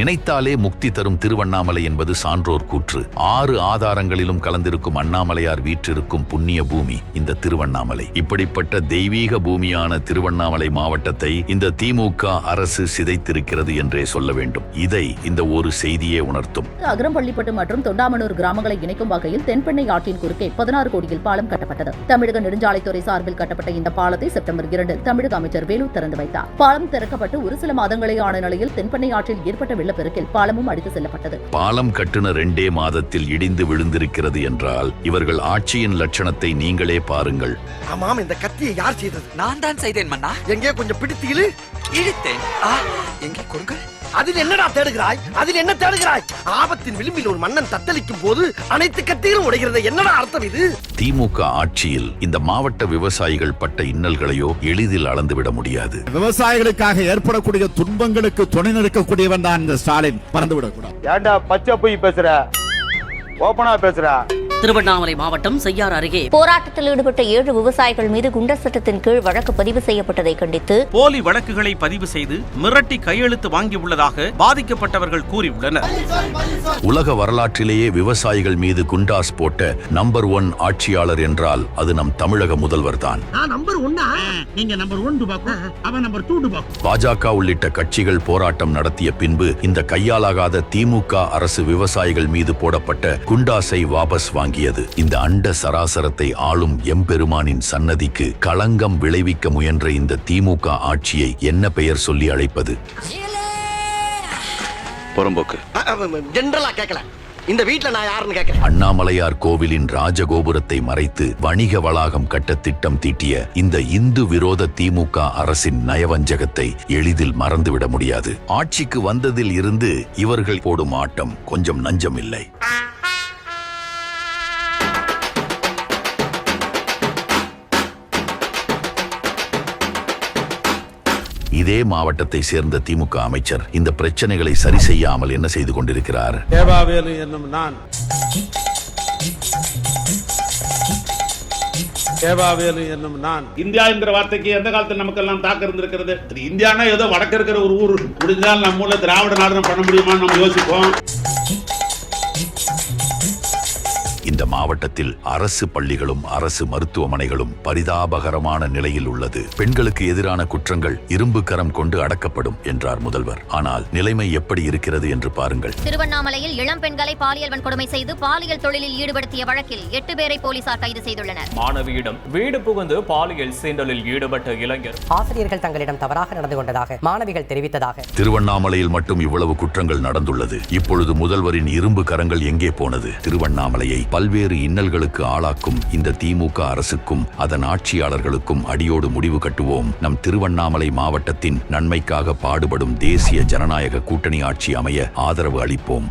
நினைத்தாலே முக்தி தரும் திருவண்ணாமலை என்பது சான்றோர் கூற்று. 6 ஆதாரங்களிலும் கலந்திருக்கும் அண்ணாமலையார் வீற்றிருக்கும் புண்ணிய பூமி இந்த திருவண்ணாமலை. இப்படிப்பட்ட தெய்வீக பூமியான திருவண்ணாமலை மாவட்டத்தை இந்த திமுக அரசு சிதைத்திருக்கிறது என்றே சொல்ல வேண்டும். இதை இந்த ஒரு செய்தியே உணர்த்தும். அகரம்பள்ளிப்பட்டு மற்றும் தொண்டாமனூர் கிராமங்களை இணைக்கும் வகையில் தென்பெண்ணை ஆற்றின் குறுக்கே 16 கோடியில் பாலம் கட்டப்பட்டது. தமிழக நெடுஞ்சாலைத்துறை சார்பில் கட்டப்பட்ட இந்த பாலத்தை செப்டம்பர் 2 தமிழக அமைச்சர் வேலு திறந்து வைத்தார். பாலம் திறக்கப்பட்டு ஒரு சில மாதங்களே ஆன நிலையில் தென்பெண்ணை ஆற்றில் ஏற்பட்ட வெள்ளப்பெருக்கில் பாலமும் அடித்து செல்லப்பட்டது. பாலம் கட்டின 2 மாதத்தில் இடிந்து விழுந்திருக்கிறது என்றால் இவர்கள் ஆட்சியின் லட்சணத்தை நீங்களே பாருங்கள். ஆமாம், இந்த கத்தியை யார் செய்தது? நான் தான் செய்தேன் மன்னா. எங்கே கொஞ்சம் பிடித்து இழுத்தேன். எங்கே கொடுங்க. அதில் என்னடா தேடுகிறாய்? அதில் என்ன தேடுகிறாய்? ஆபத்தின் விளிம்பில் ஒரு மன்னன் தத்தளிக்கும் போது அனைத்து கத்திகளும் உடைகிறது. என்னடா அர்த்தம் இது? திமுக ஆட்சியில் இந்த மாவட்ட விவசாயிகள் பட்ட இன்னல்களையோ எளிதில் அளந்துவிட முடியாது. விவசாயிகளுக்காக ஏற்படக்கூடிய துன்பங்களுக்கு துணை நிற்கக்கூடியவன் தான் இந்த ஸ்டாலின். மறந்துவிடக்கூடாது. ஏண்டா பச்சை போய் பேசுற, ஓபனா பேசுற. திருவண்ணாமலை மாவட்டம் செய்யார் அருகே போராட்டத்தில் ஈடுபட்ட 7 விவசாயிகள் மீது குண்டர் சட்டத்தின் கீழ் வழக்கு பதிவு செய்யப்பட்டதை கண்டித்து போலி வழக்குகளை பதிவு செய்து மிரட்டி கையெழுத்து வாங்கியுள்ளதாக பாதிக்கப்பட்டவர்கள் கூறியுள்ளனர். உலக வரலாற்றிலேயே விவசாயிகள் மீது குண்டாஸ் போட்ட நம்பர் 1 ஆட்சியாளர் என்றால் அது நம் தமிழக முதல்வர் தான். பாஜக உள்ளிட்ட கட்சிகள் போராட்டம் நடத்திய பின்பு இந்த கையாலாகாத திமுக அரசு விவசாயிகள் மீது போடப்பட்ட குண்டாஸை வாபஸ் வாங்கி இந்த அண்ட சராசரத்தை ஆளும் எம்பெருமானின் சன்னதிக்கு களங்கம் விளைவிக்க முயன்ற இந்த திமுக ஆட்சியை என்ன பெயர் சொல்லி அழைப்பது? புறம்போக்கு. ஜெனரலா கேட்கல. இந்த வீட்ல நான் யாருன்னு கேட்கிறேன். அண்ணாமலையார் கோவிலின் ராஜகோபுரத்தை மறைத்து வணிக வளாகம் கட்ட திட்டம் தீட்டிய இந்த இந்து விரோத திமுக அரசின் நயவஞ்சகத்தை எளிதில் மறந்துவிட முடியாது. ஆட்சிக்கு வந்ததில் இருந்து இவர்கள் போடும் ஆட்டம் கொஞ்சம் நஞ்சம் இல்லை. இதே மாவட்டத்தை சேர்ந்த திமுக அமைச்சர் இந்த பிரச்சனைகளை சரி செய்யாமல் என்ன செய்து கொண்டிருக்கிறார்? தேவாவேலு என்னும் நான் இந்தியா என்கிற வார்த்தைக்கு எந்த காலத்தில் நமக்கெல்லாம் தாக்கம் இருந்திருக்கிறது? இந்தியானா ஏதோ வடக்கு இருக்கிற ஒரு ஊர். முடிஞ்சால் நம்ம திராவிட நாடு பண்ண முடியுமா நம்ம யோசிப்போம். இந்த மாவட்டத்தில் அரசு பள்ளிகளும் அரசு மருத்துவமனைகளும் பரிதாபகரமான நிலையில் உள்ளது. பெண்களுக்கு எதிரான குற்றங்கள் இரும்பு கரம் கொண்டு அடக்கப்படும் என்றார் முதல்வர். ஆனால் நிலைமை எப்படி இருக்கிறது என்று பாருங்கள். திருவண்ணாமலையில் இளம் பெண்களை பாலியல் வன்கொடுமை செய்து பாலியல் தொழிலில் ஈடுபடுத்திய வழக்கில் 8 பேரை போலீசார் கைது செய்துள்ளனர். மாணவியிடம் வீடு புகுந்து பாலியல் சீண்டலில் ஈடுபட்ட இளைஞர் ஆசிரியர்கள் தங்களிடம் தவறாக நடந்து கொண்டதாக மாணவிகள் தெரிவித்ததாக திருவண்ணாமலையில் மட்டும் இவ்வளவு குற்றங்கள் நடந்துள்ளது. இப்பொழுது முதல்வரின் இரும்பு கரங்கள் எங்கே போனது? திருவண்ணாமலையை பல்வேறு இன்னல்களுக்கு ஆளாக்கும் இந்த திமுக அரசுக்கும் அதன் ஆட்சியாளர்களுக்கும் அடியோடு முடிவு கட்டுவோம். நம் திருவண்ணாமலை மாவட்டத்தின் நன்மைக்காக பாடுபடும் தேசிய ஜனநாயக கூட்டணி ஆட்சி அமைய ஆதரவு அளிப்போம்.